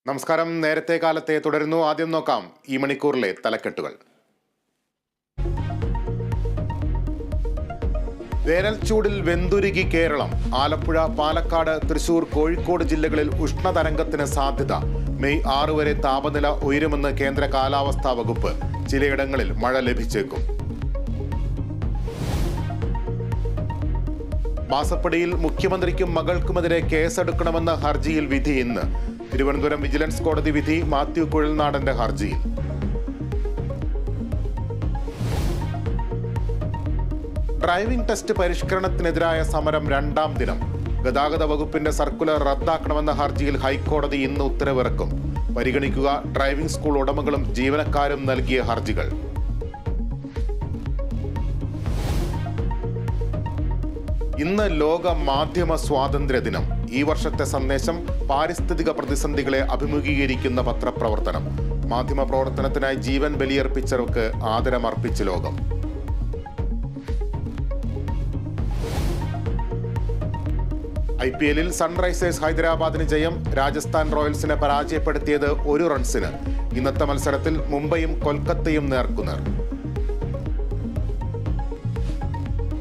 നമസ്കാരം. നേരത്തെ കാലത്തെ തുടരുന്നു. ആദ്യം നോക്കാം ഈ മണിക്കൂറിലെ തലക്കെട്ടുകൾ. വേനൽച്ചൂടിൽ വെന്തുരുകി കേരളം. ആലപ്പുഴ, പാലക്കാട്, തൃശൂർ, കോഴിക്കോട് ജില്ലകളിൽ ഉഷ്ണതരംഗത്തിന് സാധ്യത. മെയ് 6 വരെ താപനില ഉയരുമെന്ന് കേന്ദ്ര കാലാവസ്ഥാ വകുപ്പ്. ചിലയിടങ്ങളിൽ മഴ ലഭിച്ചേക്കും. മാസപ്പടിയിൽ മുഖ്യമന്ത്രിക്കും മകൾക്കുമെതിരെ കേസെടുക്കണമെന്ന ഹർജിയിൽ വിധി ഇന്ന്. തിരുവനന്തപുരം വിജിലൻസ് കോടതി വിധി മാത്യു കുഴൽനാടന്റെ ഹർജിയിൽ. ഡ്രൈവിംഗ് ടെസ്റ്റ് പരിഷ്കരണത്തിനെതിരായ സമരം 2ാം ദിനം. ഗതാഗത വകുപ്പിന്റെ സർക്കുലർ റദ്ദാക്കണമെന്ന ഹർജിയിൽ ഹൈക്കോടതി ഇന്ന് ഉത്തരവിറക്കും. പരിഗണിക്കുക ഡ്രൈവിംഗ് സ്കൂൾ ഉടമകളും ജീവനക്കാരും നൽകിയ ഹർജികൾ. ഇന്ന് ലോക മാധ്യമ സ്വാതന്ത്ര്യ ദിനം. ഈ വർഷത്തെ സന്ദേശം പാരിസ്ഥിതിക പ്രതിസന്ധികളെ അഭിമുഖീകരിക്കുന്ന പത്രപ്രവർത്തനം. മാധ്യമ പ്രവർത്തനത്തിനായി ജീവൻ ബലിയർപ്പിച്ചവർക്ക് ആദരമർപ്പിച്ച് ലോകം. IPL-ൽ സൺറൈസേഴ്സ് ഹൈദരാബാദിന് ജയം. രാജസ്ഥാൻ റോയൽസിനെ പരാജയപ്പെടുത്തിയത് 1 റൺസിന്. ഇന്നത്തെ മത്സരത്തിൽ മുംബൈയും കൊൽക്കത്തയും നേർക്കുനേർ.